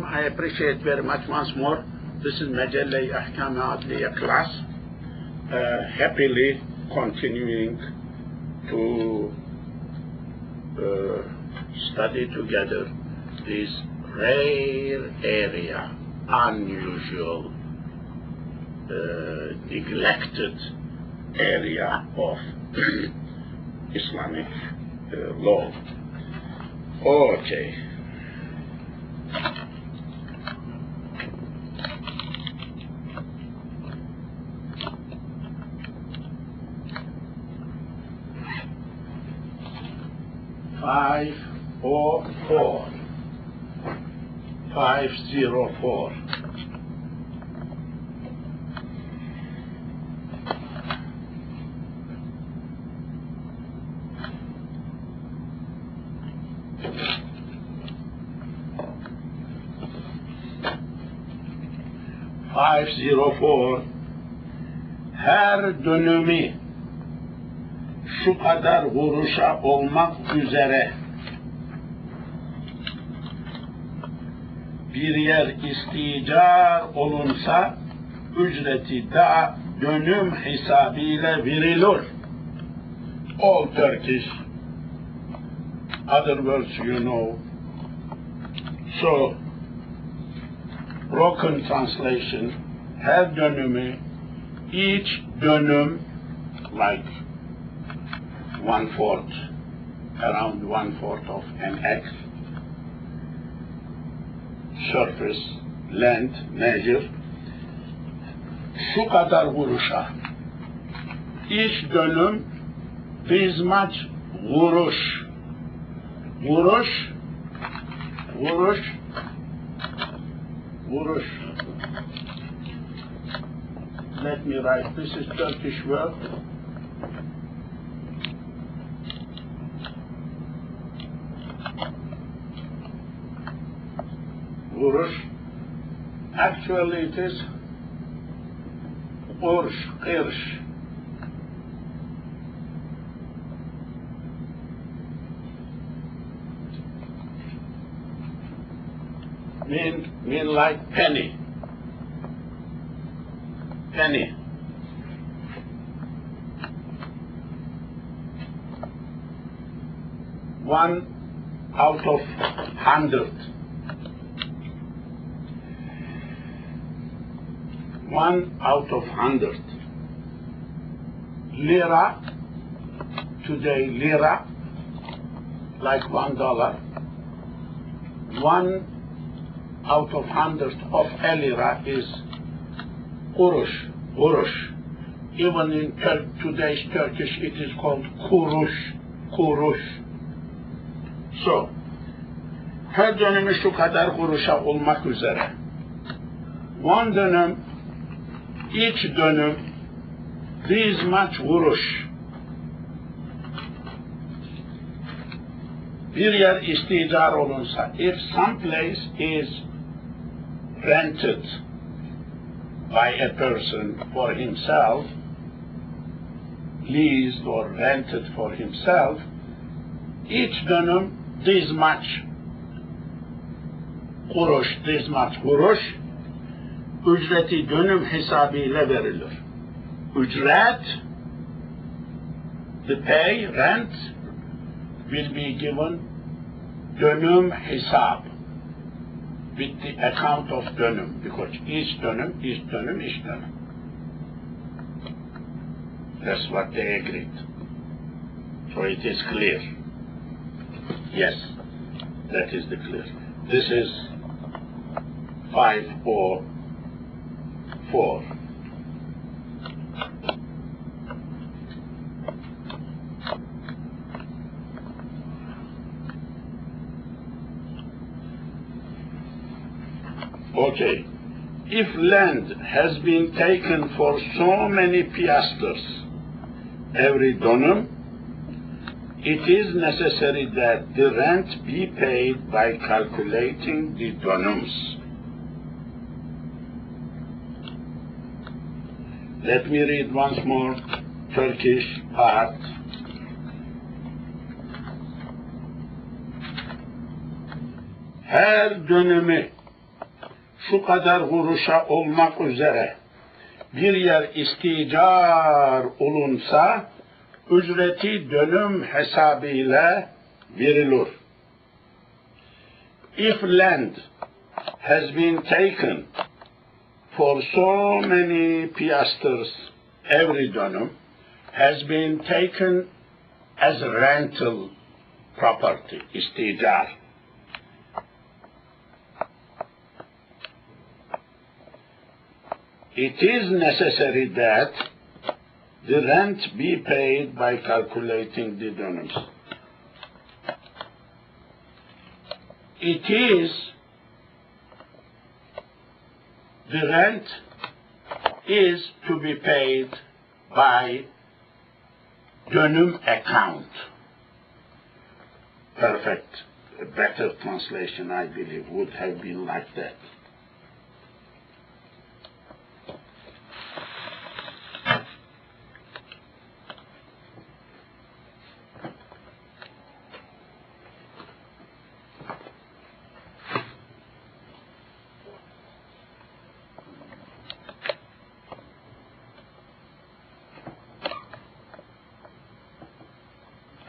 I appreciate very much once more. This is mejelle ahkam adliya class. Happily continuing to study together this rare area, unusual, neglected area of Islamic law. Okay. Five or four. 504. Her dönemi şu kadar vuruşa olmak üzere bir yer isticar olunsa ücreti da dönüm hesabıyla verilir. All Turkish, other words you know. So, broken translation, her dönümü, each dönüm, like 1/4, around 1/4 of an X, surface, length, measure, şu kadar vuruşa. Each dönüm, this much vuruş. Vuruş, vuruş, vuruş. Let me write, this is Turkish word. Vuruş. Actually it is urş, kırş. Mean like penny. Penny. One out of 100. 1 out of 100. Lira, today lira, like $1. 1 out of 100 of a lira is kuruş, kuruş. Even in today's Turkish it is called kuruş, kuruş. So, her dönümü şu kadar kuruşa olmak üzere. One dönüm, each dönüm, this much vuruş. Bir yer isticar olunsa, if some place is rented by a person for himself, leased or rented for himself, each dönüm, this much kuruş, this much kuruş, ücreti dönüm hesabıyla verilir. Ücret, the pay, rent, will be given dönüm hesab, with the account of dönüm, because each dönüm, each dönüm, each dönüm. That's what they agreed. So it is clear. Yes, that is the clear. This is 504. Okay. If land has been taken for so many piasters, every dönüm, it is necessary that the rent be paid by calculating the dönüms. Let me read once more Turkish part. Her dönemi şu kadar kuruşa olmak üzere bir yer isticar olunsa, ücreti dönüm hesabıyla verilir. If land has been taken for so many piastres, every dönüm has been taken as rental property, isticar. It is necessary that the rent be paid by calculating the dönüms. The rent is to be paid by dönüm account. Perfect. A better translation, I believe, would have been like that.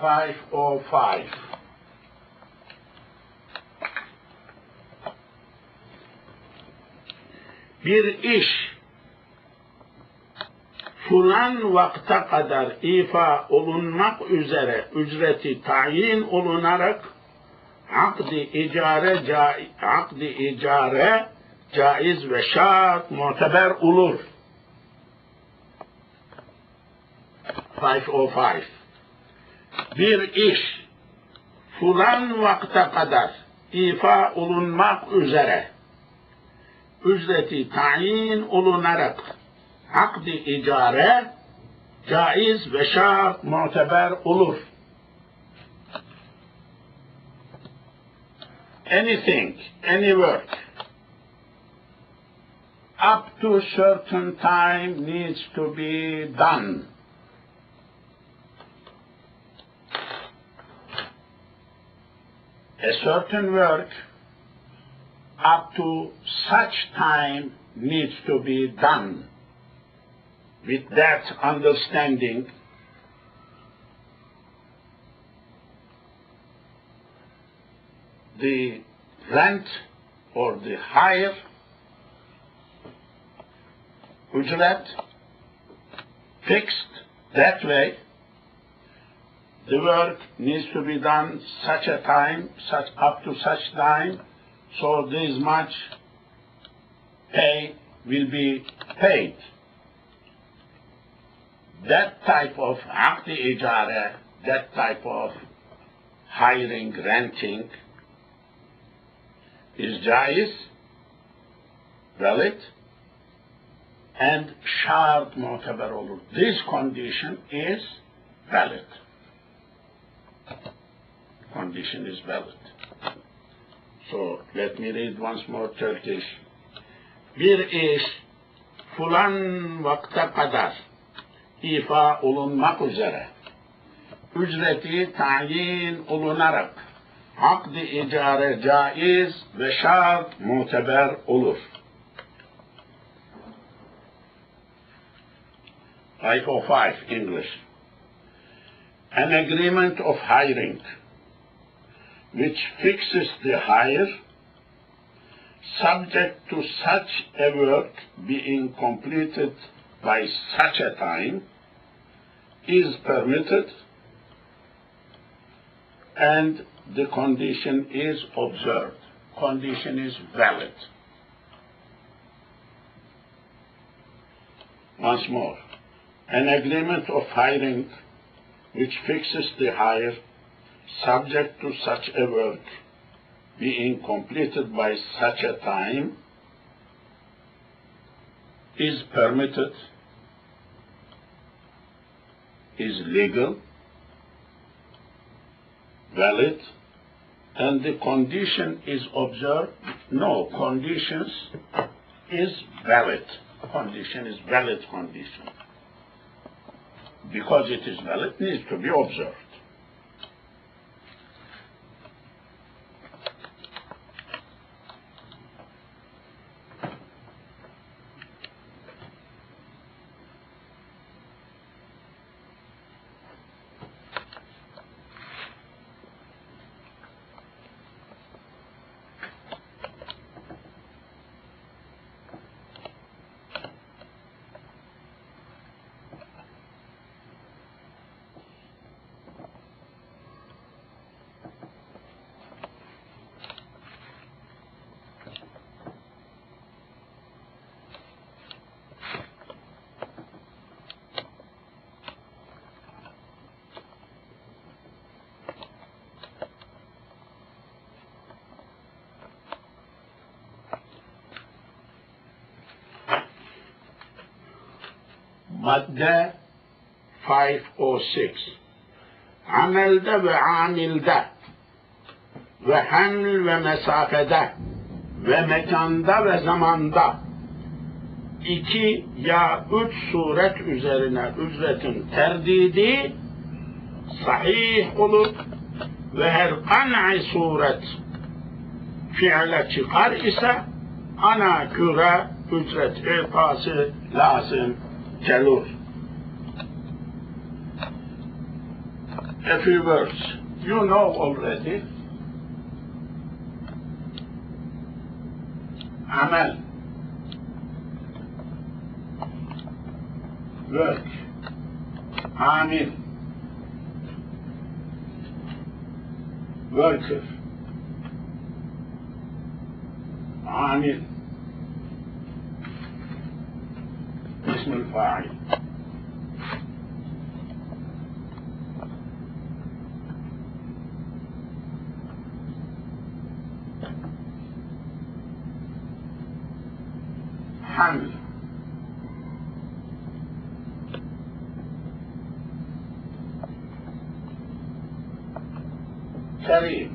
(505) Bir iş falan vakte kadar ifa olunmak üzere ücreti tayin olunarak akdi icare caiz ve şart muteber olur. 505. Bir iş falan vakte kadar ifa olunmak üzere ücreti tayin olunarak akdi icare caiz ve şart muteber olur. Anything, any work up to certain time needs to be done. A certain work up to such time needs to be done. With that understanding, the rent or the hire, ücret, fixed that way. The work needs to be done such a time, up to such time, so this much pay will be paid. That type of akdi icare, that type of hiring, renting, is jaiz, valid, and şart muteber olur. This condition is valid. Condition is valid. So let me read once more Turkish. Bir iş falan vakte kadar ifa olunmak üzere ücreti tayin olunarak akdi icare caiz ve şart muteber olur. 505 English. An agreement of hiring which fixes the hire subject to such a work being completed by such a time is permitted and the condition is observed. Condition is valid. Once more, an agreement of hiring which fixes the hire subject to such a work being completed by such a time is permitted, is legal, valid, and the condition is observed. No, conditions is valid. Condition is valid condition. Because it is valid, it needs to be observed. Madde 506. Amelde ve amilde ve haml ve mesafede ve mekanda ve zamanda 2 ya 3 suret üzerine ücretin terdidi sahih olur ve her kan'i suret fiile çıkar ise ana göre ücret irtası lazım gelir. A few words you know already. Amel, work, amil, worker, amil, ismul fa'il. حمل كريم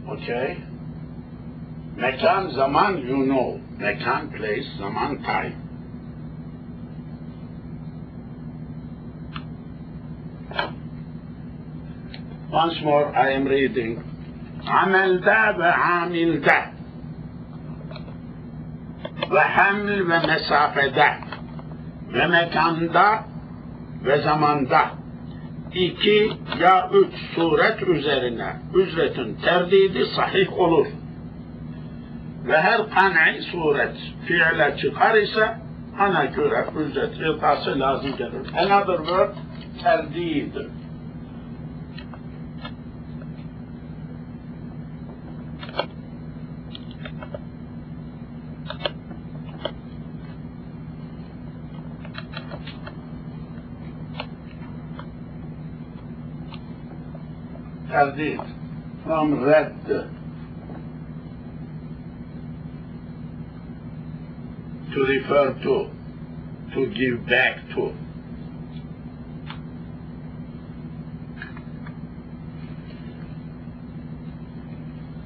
okay. Mekan, zaman, you know. Mekan, place, zaman, time. Once more I am reading. Amelde ve amilde ve haml ve mesafede ve mekanda ve zamanda 2 ya 3 suret üzerine ücretin terdidi sahih olur. Ve her kan'i suret fiile çıkar ise ana göre ücret irtası lazım gelir. Another word, terdid. Terdid, from redd, to refer to give back to.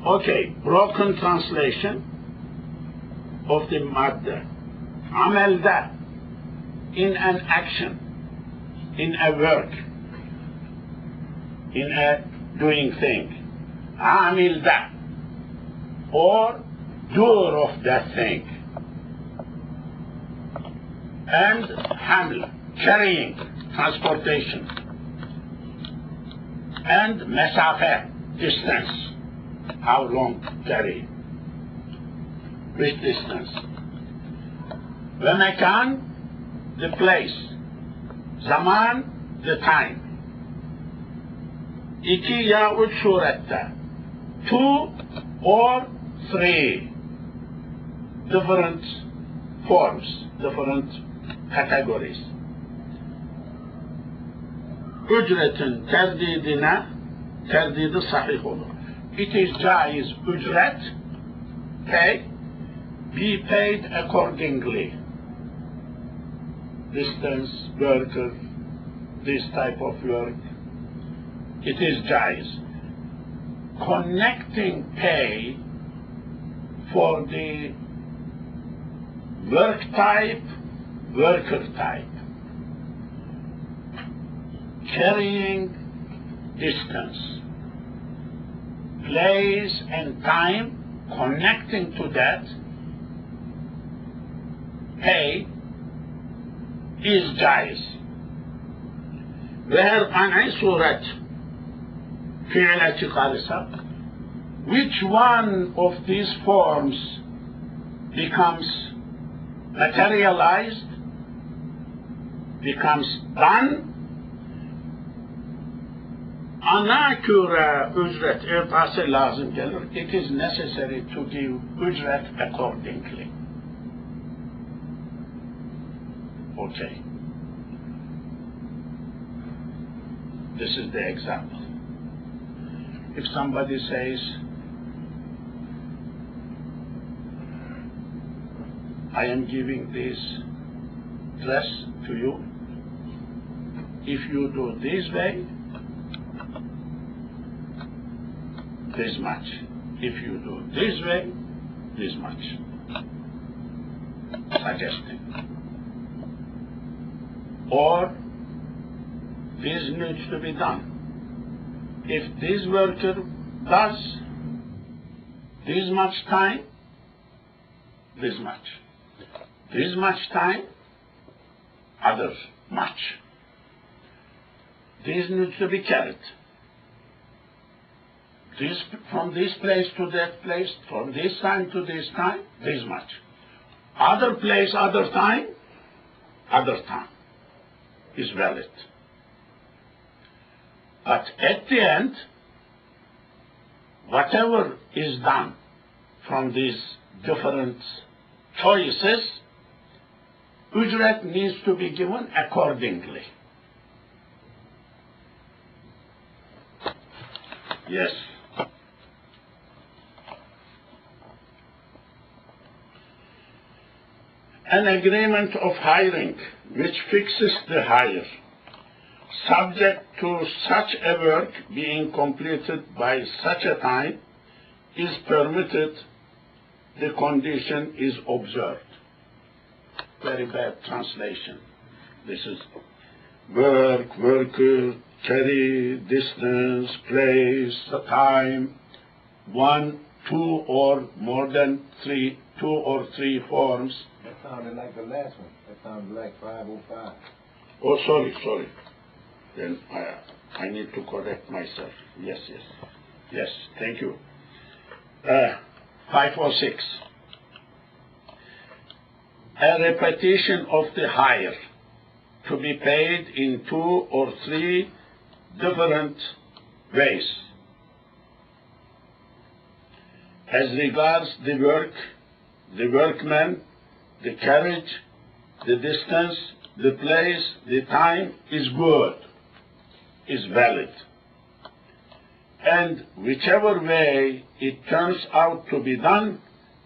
Okay, broken translation of the madde. Amelde, in an action, in a work, in a doing thing. Amilda, or doer of that thing. And haml, carrying, transportation. And mesafe, distance. How long carry? Which distance? Ve mekan, the place. Zaman, the time. 2 ya 3 surette. 2 or 3. Different forms, different categories. Ücretin terdidi sahih olur. It is caiz ücret, pay, be paid accordingly. Distance, worker, this type of work. It is caiz. Connecting pay for the work type, worker type. Carrying distance, place and time, connecting to that, pay is caiz. Ve her kan'i suret fiile çıkarırsa, which one of these forms becomes materialized, becomes done, ana göre ücret irtası lazım gelir. It is necessary to give ücret accordingly. Okay. This is the example. If somebody says, I am giving this dress to you. If you do this way, this much. If you do this way, this much. Suggesting. Or this needs to be done. If this worker does this much time, this much. This much time, other much. This needs to be carried. This, from this place to that place, from this time to this time, this much. Other place, other time is valid. But at the end, whatever is done from these different choices, ücret needs to be given accordingly. Yes. An agreement of hiring which fixes the hire, subject to such a work being completed by such a time, is permitted, the condition is observed. Very bad translation. This is work, worker, carry, distance, place, the time, 1, 2 or more than 3, 2 or 3 forms. That sounded like the last one. That sounded like 505. Oh, sorry. Then I need to correct myself. Yes, thank you. 506. A repetition of the hire to be paid in 2 or 3 different ways. As regards the work, the workman, the carriage, the distance, the place, the time is good, is valid. And whichever way it turns out to be done,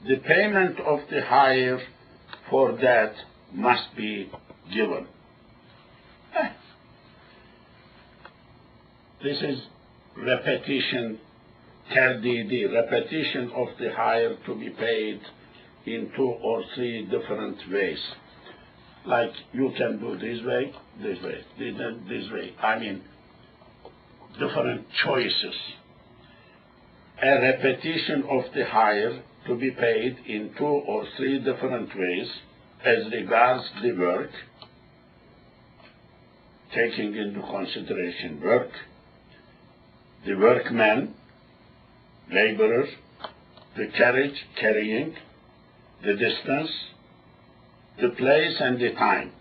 the payment of the hire for that must be given. This is repetition, terdidi, repetition of the hire to be paid in 2 or 3 different ways. Like you can do this way, this way. I mean, different choices. A repetition of the hire to be paid in 2 or 3 different ways as regards the work, taking into consideration work, the workman, laborer, the carriage, carrying, the distance, the place and the time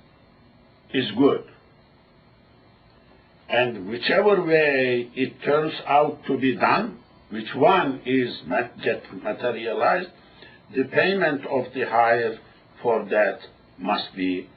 is good. And whichever way it turns out to be done, which one is get materialized, the payment of the hire for that must be